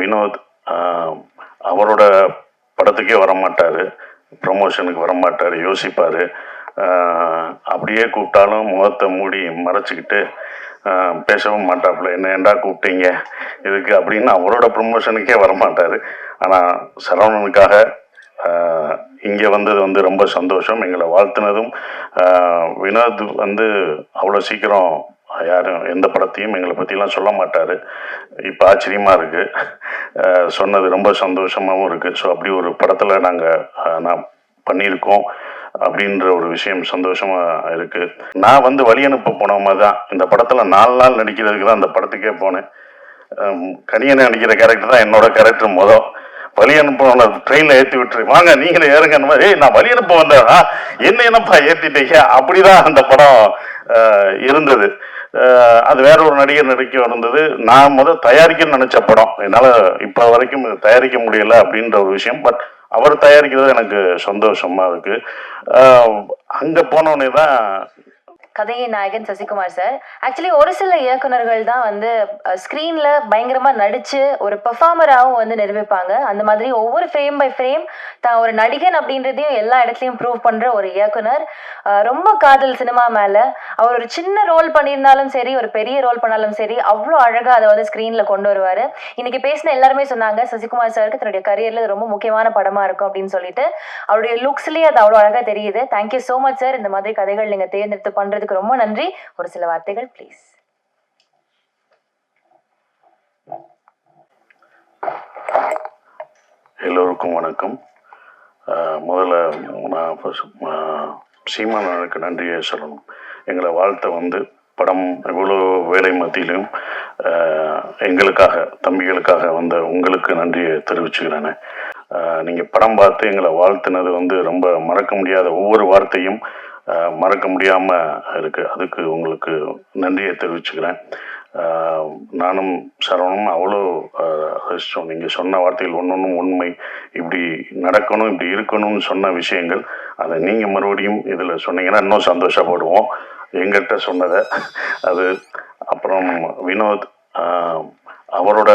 வினோத் அவரோட படத்துக்கே வரமாட்டார், ப்ரமோஷனுக்கு வரமாட்டார், யோசிப்பார். அப்படியே கூப்பிட்டாலும் முகத்தை மூடி மறைச்சிக்கிட்டு பேசவும் மாட்டாப்புல. என்ன ஏண்டா கூப்பிட்டீங்க இதுக்கு அப்படின்னு அவரோட ப்ரமோஷனுக்கே வரமாட்டார். ஆனால் சரவணனுக்காக இங்கே வந்தது ரொம்ப சந்தோஷம். எங்களை வாழ்த்துனதும் வினோத் அவ்வளோ சீக்கிரம் யாரும் எந்த படத்தையும் எங்களை பற்றிலாம் சொல்ல மாட்டார். இப்போ ஆச்சரியமாக இருக்குது, சொன்னது ரொம்ப சந்தோஷமாகவும் இருக்குது. ஸோ அப்படி ஒரு படத்தில் நான் பண்ணியிருக்கோம் அப்படின்ற ஒரு விஷயம் சந்தோஷமாக இருக்குது. நான் வழி அனுப்ப போனவங்க தான் இந்த படத்தில் 4 நாள் நடிக்கிறதுக்கு தான் அந்த படத்துக்கே போனேன். கனியனை நடிக்கிற கேரக்டர் தான் என்னோட கேரக்டர். வழி அனுப்ப ட்ரெயினில் ஏற்றி விட்டுரு, வாங்க நீங்களே ஏறுங்க. அந்த மாதிரி நான் வழி அனுப்ப வந்தேன், என்னப்பா ஏற்றிட்டீங்க, அப்படிதான் அந்த படம் இருந்தது. அது வேற ஒரு நடிகர் நடிக்க இருந்தது. நான் தயாரிக்கணும்னு நினைச்ச படம் என்னால் இப்போ வரைக்கும் தயாரிக்க முடியல அப்படின்ற ஒரு விஷயம். பட் அவர் தயாரிக்கிறது எனக்கு சந்தோஷமா இருக்கு. அங்கே போனோடனே தான் கதையின் நாயகன் சசிகுமார் சார். ஆக்சுவலி ஒரு சில இயக்குனர்கள் தான் ஸ்க்ரீன்ல பயங்கரமா நடிச்சு ஒரு பெர்ஃபார்மராகவும் நிரூபிப்பாங்க. அந்த மாதிரி ஒவ்வொரு ஃப்ரேம் பை ஃப்ரேம் தான் ஒரு நடிகன் அப்படின்றதையும் எல்லா இடத்துலையும் ப்ரூவ் பண்ற ஒரு இயக்குனர். ரொம்ப காதல் சினிமா மேல. அவர் ஒரு சின்ன ரோல் பண்ணியிருந்தாலும் சரி, ஒரு பெரிய ரோல் பண்ணாலும் சரி, அவ்வளோ அழகா அதை ஸ்க்ரீன்ல கொண்டு வருவாரு. இன்னைக்கு பேசின எல்லாருமே சொன்னாங்க சசிகுமார் சாருக்கு தன்னுடைய கரியர்ல ரொம்ப முக்கியமான படமா இருக்கும் அப்படின்னு சொல்லிட்டு. அவருடைய லுக்ஸ்லயே அது அவ்வளோ அழகா தெரியுது. Thank you so much sir. இந்த மாதிரி கதைகள் நீங்க தேர்ந்தெடுத்து பண்றது ரொம்ப நன்றி. ஒரு சில வார்த்தைகள் ப்ளீஸ். எல்லோருக்கும் வணக்கம். முதல்ல நான் சீமானுக்கு நன்றியை சொல்லணும். எங்களை வாழ்த்த படம் இவ்வளோ வேலை மத்தியிலும் எங்களுக்காக, தம்பிகளுக்காக உங்களுக்கு நன்றியை தெரிவிச்சுக்கிறேன். நீங்கள் படம் பார்த்து எங்களை வாழ்த்துனது ரொம்ப மறக்க முடியாத, ஒவ்வொரு வார்த்தையும் மறக்க முடியாமல் இருக்குது. அதுக்கு உங்களுக்கு நன்றியை தெரிவிச்சுக்கிறேன். நானும் சரவணும் அவ்வளோ ரசித்தோம். நீங்கள் சொன்ன வார்த்தைகள் ஒன்றொன்றும் உண்மை. இப்படி நடக்கணும், இப்படி இருக்கணும்னு சொன்ன விஷயங்கள் அதை நீங்கள் மறுபடியும் இதில் சொன்னீங்கன்னா இன்னும் சந்தோஷப்படுவோம் எங்கிட்ட சொன்னதை. அது அப்புறம் வினோத் அவரோட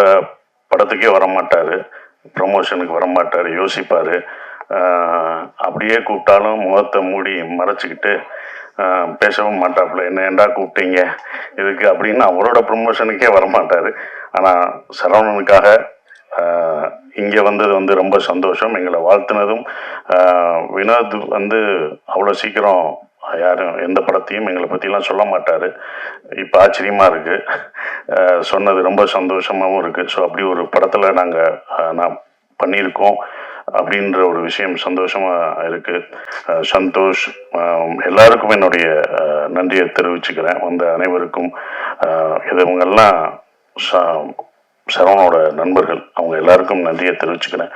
படத்துக்கே வரமாட்டார், ப்ரமோஷனுக்கு வரமாட்டார், யோசிப்பார். அப்படியே கூப்பிட்டாலும் முகத்தை மூடி மறைச்சிக்கிட்டு பேசவும் மாட்டாப்புல. என்ன ஏண்டா கூப்பிட்டீங்க இதுக்கு அப்படின்னு அவரோட ப்ரமோஷனுக்கே வரமாட்டார். ஆனால் சரவணனுக்காக இங்கே வந்தது ரொம்ப சந்தோஷம். எங்களை வாழ்த்துனதும் வினோத் அவ்வளோ சீக்கிரம் யாரும் எந்த படத்தையும் எங்களை பற்றிலாம் சொல்ல மாட்டார். இப்போ ஆச்சரியமாக இருக்குது, சொன்னது ரொம்ப சந்தோஷமாகவும் இருக்குது. ஸோ அப்படி ஒரு படத்தில் நான் பண்ணியிருக்கோம் அப்படின்ற ஒரு விஷயம் சந்தோஷமாக இருக்குது. சந்தோஷ், எல்லாருக்கும் என்னுடைய நன்றியை தெரிவிச்சுக்கிறேன். வந்த அனைவருக்கும். இவங்கெல்லாம் சரவணோட நண்பர்கள், அவங்க எல்லாருக்கும் நன்றியை தெரிவிச்சுக்கிறேன்.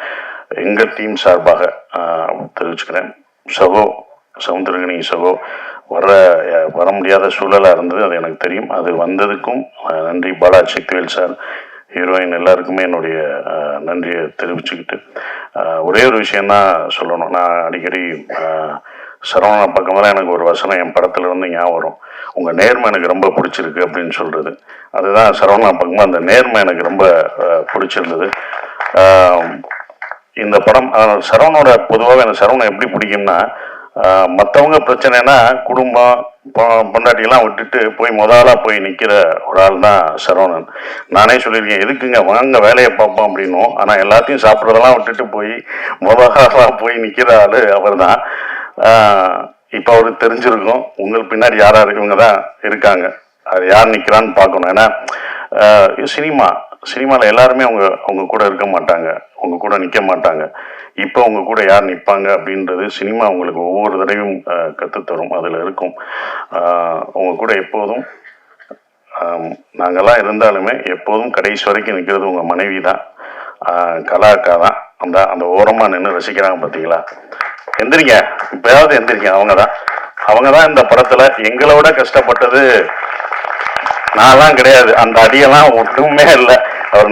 எங்கள் டீம் சார்பாக தெரிவிச்சுக்கிறேன். சவுந்தரகனி சகோ வர முடியாத சூழலாக இருந்தது, அது எனக்கு தெரியும். அது வந்ததுக்கும் நன்றி. பாலா சக்திவேல் சார், ஹீரோயின் எல்லாருக்குமே என்னுடைய நன்றியை தெரிவிச்சுக்கிட்டு ஒரே ஒரு விஷயந்தான் சொல்லணும். நான் அடிக்கடி சரவண பக்கமெல்லாம் எனக்கு ஒரு வசனம் என் படத்துல இருந்து ஞாபகம் வரும். உங்கள் நேர்மை எனக்கு ரொம்ப பிடிச்சிருக்கு அப்படின்னு சொல்கிறது. அதுதான் சரவணா பக்கமாக அந்த நேர்மை எனக்கு ரொம்ப பிடிச்சிருந்தது. இந்த படம் சரவணோட பொதுவாக எனக்கு சரவணன் எப்படி பிடிக்கும்னா, மற்றவங்க பிரச்சனைனா குடும்பம் பொண்டாட்டியெல்லாம் விட்டுட்டு முதலாக போய் நிற்கிற ஒரு ஆள் தான் சரவணன். நானே சொல்லியிருக்கேன், எதுக்குங்க வாங்க வேலையை பார்ப்போம் அப்படின்னும். ஆனால் எல்லாத்தையும் சாப்பிட்றதெல்லாம் விட்டுட்டு முதலாக போய் நிற்கிற ஆள் அவர் தான். இப்போ அவருக்கு தெரிஞ்சிருக்கும் உங்களுக்கு பின்னாடி யாராக இவங்க தான் இருக்காங்க, அது யார் நிற்கிறான்னு பார்க்கணும். ஏன்னா சினிமாவில் எல்லாருமே அவங்க கூட இருக்க மாட்டாங்க, அவங்க கூட நிற்க மாட்டாங்க. இப்போ அவங்க கூட யார் நிற்பாங்க அப்படின்றது சினிமா உங்களுக்கு ஒவ்வொரு தடவையும் கற்றுத்தரும். அதில் இருக்கும். அவங்க கூட எப்போதும் நாங்கள்லாம் இருந்தாலுமே எப்போதும் கடைசி வரைக்கும் நிற்கிறது உங்கள் மனைவி தான், கலாக்கா தான். அந்த ஓரமாக நின்று ரசிக்கிறாங்க பார்த்தீங்களா? எந்திரிங்க, இப்போயாவது எந்திரிங்க. அவங்க தான் இந்த படத்தில் எங்களோட கஷ்டப்பட்டது. நான்லாம் கிடையாது, அந்த அடியெல்லாம் ஒன்றுமே இல்லை.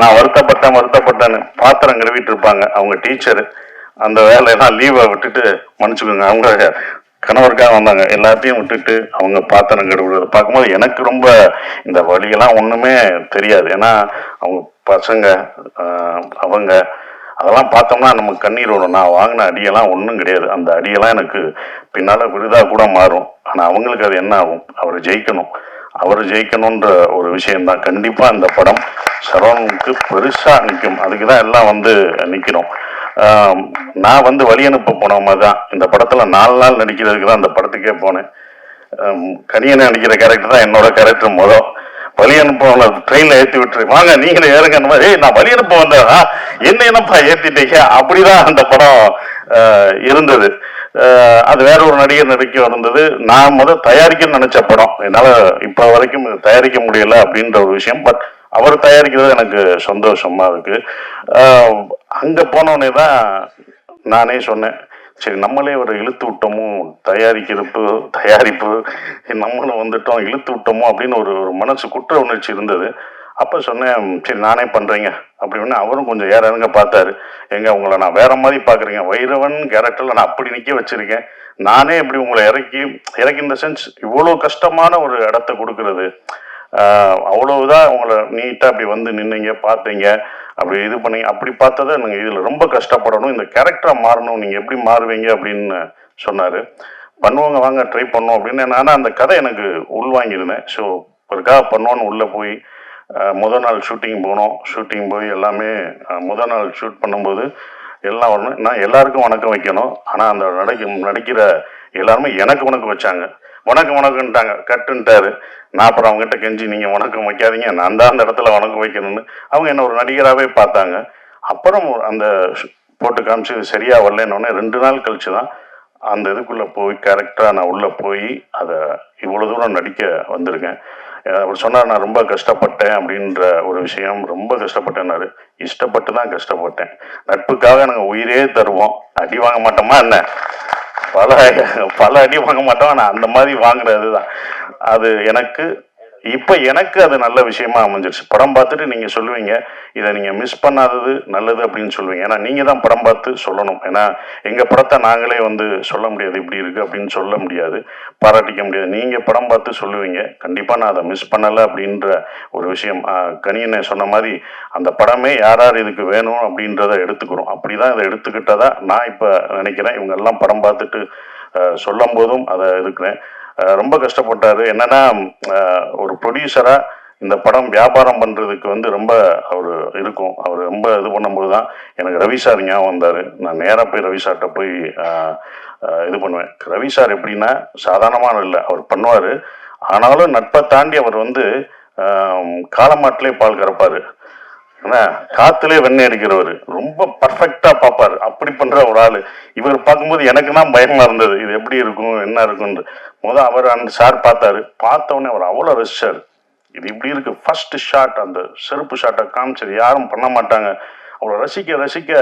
நான் வருத்தப்பட்டேன்னு பாத்திரம் கழுவிட்டு இருப்பாங்க அவங்க டீச்சரு. அந்த வேலையெல்லாம் லீவை விட்டுட்டு மன்னிச்சுக்கோங்க, அவங்க கணவருக்காக வந்தாங்க. எல்லாத்தையும் விட்டுட்டு அவங்க பாத்திரம் கழுவுறத பார்க்கும்போது எனக்கு ரொம்ப இந்த வழியெல்லாம் ஒன்றுமே தெரியாது. ஏன்னா அவங்க பசங்க அவங்க அதெல்லாம் பார்த்தோம்னா நமக்கு கண்ணீர் வரும். நான் வாங்கின அடியெல்லாம் ஒன்றும் கிடையாது. அந்த அடியெல்லாம் எனக்கு பின்னால் விருதாக கூட மாறும். ஆனால் அவங்களுக்கு அது என்ன ஆகும்? அவர் ஜெயிக்கணும், அவர் ஜெயிக்கணுன்ற ஒரு விஷயம்தான். கண்டிப்பாக இந்த படம் சரவணனுக்கு பெருசாக நிற்கும். அதுக்கு தான் எல்லாம் வந்து நிற்கிறோம். நான் வந்து வழி அனுப்ப போனவங்க தான் இந்த படத்தில் 4 நாள் நடிக்கிறதுக்கு தான் அந்த படத்துக்கே போனேன். கனியனை நடிக்கிற கேரக்டர் தான் என்னோட கேரக்டர். வழி அனுப்ப ட்ரெயினில் ஏற்றி விட்டுரு, வாங்க நீங்களே ஏறுங்க. நான் வழி அனுப்ப வந்தேன், என்னப்பா ஏற்றிட்டீங்க? அப்படிதான் அந்த படம் இருந்தது. அது வேற ஒரு நடிகர் நடிக்க இருந்தது. நான் தயாரிக்கணும்னு நினைச்ச படம். என்னால் இப்போ வரைக்கும் தயாரிக்க முடியல அப்படின்ற ஒரு விஷயம். பட் அவர் தயாரிக்கிறது எனக்கு சந்தோஷமா இருக்கு. அங்கே போனோடனே தான் நானே சொன்னேன், சரி நம்மளே ஒரு இழுத்து விட்டோமோ, தயாரிப்பு நம்மளும் வந்துட்டோம், இழுத்து விட்டோமோ அப்படின்னு ஒரு மனசு குற்ற உணர்ச்சி இருந்தது. அப்போ சொன்னேன், சரி நானே பண்ணுறேங்க அப்படின்னு. அவரும் கொஞ்சம் ஏறங்க பார்த்தாரு. எங்க உங்களை நான் வேற மாதிரி பார்க்குறீங்க, வைரவன் கேரக்டரில் நான் அப்படி நிற்க வச்சிருக்கேன், நானே இப்படி உங்களை இறக்கி இந்த சென்ஸ் இவ்வளோ கஷ்டமான ஒரு இடத்த கொடுக்கறது, அவ்வளவுதான் உங்களை நீட்டாக அப்படி வந்து நின்னீங்க, பார்த்தீங்க, அப்படி இது பண்ணீங்க, அப்படி பார்த்ததை நீங்கள் இதில் ரொம்ப கஷ்டப்படணும், இந்த கேரக்டராக மாறணும், நீங்கள் எப்படி மாறுவீங்க அப்படின்னு சொன்னார். பண்ணுவாங்க, வாங்க ட்ரை பண்ணோம் அப்படின்னு. ஆனால் அந்த கதை எனக்கு உள்வாங்கியிருந்தேன். ஸோ ஒருக்காக பண்ணுவோன்னு உள்ளே போய் முதல் நாள் ஷூட்டிங் போனோம். ஷூட்டிங் போய் எல்லாமே முதல் நாள் ஷூட் பண்ணும்போது எல்லாம் வரணும். நான் எல்லாருக்கும் வணக்கம் வைக்கணும். ஆனால் அந்த நடிக்கிற எல்லாருமே எனக்கு வணக்கம் வச்சாங்க. வணக்கம்ட்டாங்க, கட்டுன்ட்டாரு. நான் அப்புறம் அவங்ககிட்ட கெஞ்சி, நீங்கள் வணக்கம் வைக்காதீங்க, நான் தான் அந்த இடத்துல வணக்கம் வைக்கணும்னு. அவங்க என்ன ஒரு நடிகராகவே பார்த்தாங்க. அப்புறம் அந்த போட்டு காமிச்சு சரியா வரலன்னொடனே 2 நாள் கழிச்சு தான் அந்த இதுக்குள்ளே போய் கரெக்டாக நான் உள்ளே போய் அதை இவ்வளோ தூரம் நடிக்க வந்திருக்கேன். அவர் சொன்னார், நான் ரொம்ப கஷ்டப்பட்டேன் அப்படின்ற ஒரு விஷயம். ரொம்ப கஷ்டப்பட்டேன்னாரு. இஷ்டப்பட்டு தான் கஷ்டப்பட்டேன். நட்புக்காக நாங்கள் உயிரே தருவோம். அடி வாங்க மாட்டோமா என்ன? பல அடி வாங்க மாட்டோம். ஆனால் அந்த மாதிரி வாங்குறது தான் அது. எனக்கு அது நல்ல விஷயமா அமைஞ்சிருச்சு. படம் பார்த்துட்டு நீங்க சொல்லுவீங்க, இதை நீங்க மிஸ் பண்ணாதது நல்லது அப்படின்னு சொல்லுவீங்க. ஏன்னா நீங்க தான் படம் பார்த்து சொல்லணும். ஏன்னா எங்க படத்தை நாங்களே வந்து சொல்ல முடியாது, இப்படி இருக்கு அப்படின்னு சொல்ல முடியாது, பாராட்டிக்க முடியாது. நீங்க படம் பார்த்து சொல்லுவீங்க. கண்டிப்பா நான் அதை மிஸ் பண்ணலை அப்படின்ற ஒரு விஷயம். கனியனை சொன்ன மாதிரி அந்த படமே யார் இதுக்கு வேணும் அப்படின்றத எடுத்துக்கிறோம். அப்படிதான் இதை எடுத்துக்கிட்டதா நான் இப்ப நினைக்கிறேன். இவங்க எல்லாம் படம் பார்த்துட்டு சொல்லும் போதும் அதை இருக்கிறேன். ரொம்ப கஷ்டப்பட்டாரு. என்னன்னா ஒரு ப்ரொடியூசரா இந்த படம் வியாபாரம் பண்றதுக்கு வந்து ரொம்ப அவர் இருக்கும். அவர் ரொம்ப இது பண்ணும்போது தான் எனக்கு ரவி சார் ஞாபகம் வந்தாரு. நான் நேராக போய் ரவி சார்கிட்ட போய் இது பண்ணுவேன். ரவி சார் எப்படின்னா சாதாரணமான இல்லை, அவர் பண்ணுவார். ஆனாலும் நட்பை தாண்டி அவர் வந்து காலமாட்டிலே பால் கறப்பாரு, காத்துலே வெண்ணெய் அடிக்கிறவர், ரொம்ப பர்ஃபெக்டா பார்ப்பாரு. அப்படி பண்ற ஒரு ஆளு. இவர் பார்க்கும்போது எனக்கு தான் பயமா இருந்தது, இது எப்படி இருக்கும் என்ன இருக்கும்னு. அவர் அந்த சார் பார்த்தாரு. பார்த்த உடனே அவர் அவ்வளோ ரசிச்சார். இது இப்படி இருக்கு. ஃபர்ஸ்ட் ஷாட், அந்த செருப்பு ஷாட்டை காமிச்சது யாரும் பண்ண மாட்டாங்க. அவ்வளோ ரசிக்க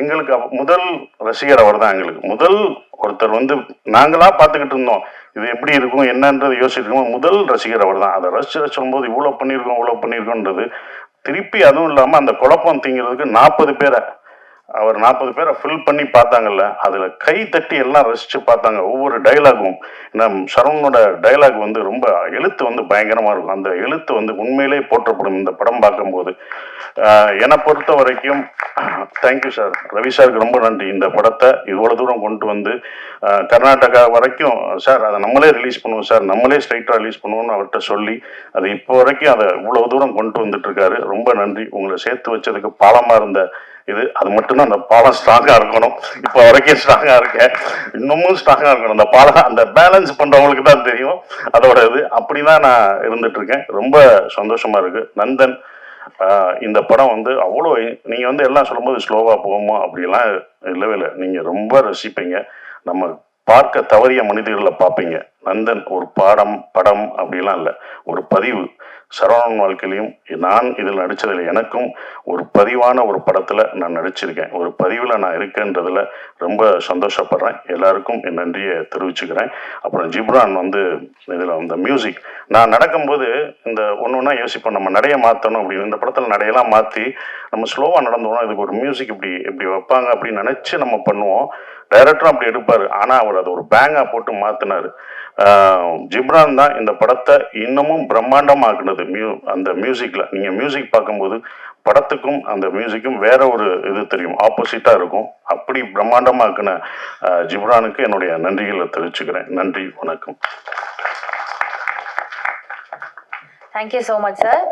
எங்களுக்கு முதல் ரசிகர் அவர் தான். எங்களுக்கு முதல் ஒருத்தர் வந்து நாங்களா பார்த்துக்கிட்டு இருந்தோம், இது எப்படி இருக்கும் என்னன்றது யோசிச்சிருக்கோம். முதல் ரசிகர் அவர் தான். அதை ரசிச்சும் போது இவ்வளோ பண்ணியிருக்கோன்றது திருப்பி. அதுவும் இல்லாமல் அந்த குழப்பம் தீங்கிறதுக்கு 40 பேரை அவர் 40 பேரை ஃபில் பண்ணி பார்த்தாங்கல்ல, அதில் கை தட்டி எல்லாம் ரசித்து பார்த்தாங்க. ஒவ்வொரு டைலாகும். சரவணனோட டைலாக் வந்து ரொம்ப எழுத்து வந்து பயங்கரமாக இருக்கும். அந்த எழுத்து வந்து உண்மையிலே போற்றப்படும் இந்த படம் பார்க்கும்போது. என்னை பொறுத்த வரைக்கும் தேங்க்யூ சார், ரவி சாருக்கு ரொம்ப நன்றி. இந்த படத்தை இவ்வளோ தூரம் கொண்டு வந்து கர்நாடகா வரைக்கும், சார் அதை நம்மளே ரிலீஸ் பண்ணுவோம் சார், நம்மளே ஸ்ட்ரைட்டாக ரிலீஸ் பண்ணுவோம்னு அவர்கிட்ட சொல்லி அது இப்போ வரைக்கும் அதை இவ்வளோ தூரம் கொண்டு வந்துட்டு இருக்காரு. ரொம்ப நன்றி. உங்களை சேர்த்து வச்சதுக்கு பாலமாக இருந்த இது, அது மட்டும்தான். அந்த பாலம் ஸ்ட்ராங்கா இருக்கணும். இப்போ வரைக்கும் ஸ்ட்ராங்கா இருக்கேன், இன்னமும் ஸ்ட்ராங்கா இருக்கணும். அந்த பாலம் அந்த பேலன்ஸ் பண்றவங்களுக்கு தான் தெரியும் அதோட இது. அப்படிதான் நான் இருந்துட்டு இருக்கேன். ரொம்ப சந்தோஷமா இருக்கு. நந்தன், இந்த படம் வந்து அவ்வளோ, நீங்க வந்து எல்லாம் சொல்லும்போது ஸ்லோவா போகுமோ அப்படிலாம் இல்லவே இல்லை. நீங்க ரொம்ப ரசிப்பீங்க. நம்ம பார்க்க தவறிய மனிதர்களை பார்ப்பீங்க. நந்தன் ஒரு படம் அப்படிலாம் இல்லை, ஒரு பதிவு. சரவணன் வாழ்க்கையிலையும் நான் இதில் நடித்ததில் எனக்கும் ஒரு பதிவான ஒரு படத்தில் நான் நடிச்சிருக்கேன். ஒரு பதிவில் நான் இருக்கேன்றதில் ரொம்ப சந்தோஷப்படுறேன். எல்லாருக்கும் என் நன்றியை தெரிவிச்சுக்கிறேன். அப்புறம் ஜிப்ரான் வந்து இதில் அந்த மியூசிக் நான் நடக்கும்போது இந்த ஒன்று ஒன்றா யோசிப்போம், நம்ம நடைய மாற்றணும் அப்படின்னு. இந்த படத்தில் நடையெல்லாம் மாற்றி நம்ம ஸ்லோவாக நடந்தோம்னா இதுக்கு ஒரு மியூசிக் இப்படி வைப்பாங்க அப்படின்னு நினச்சி நம்ம பண்ணுவோம். டைரக்டரும் அப்படி எடுப்பார். ஆனால் அவர் அதை ஒரு பேங்காக போட்டு மாற்றினார். ஜிப்ரான் தான் இந்த படத்தை இன்னமும் பிரம்மாண்டமாக்குனது. அந்த மியூசிக்கில் நீங்கள் மியூசிக் பார்க்கும்போது படத்துக்கும் அந்த மியூசிக்கும் வேற ஒரு இது தெரியும், ஆப்போசிட்டாக இருக்கும். அப்படி பிரம்மாண்டமாக்குன ஜிப்ரானுக்கு என்னுடைய நன்றிகளை தெரிவிச்சுக்கிறேன். நன்றி, வணக்கம். Thank you so much sir.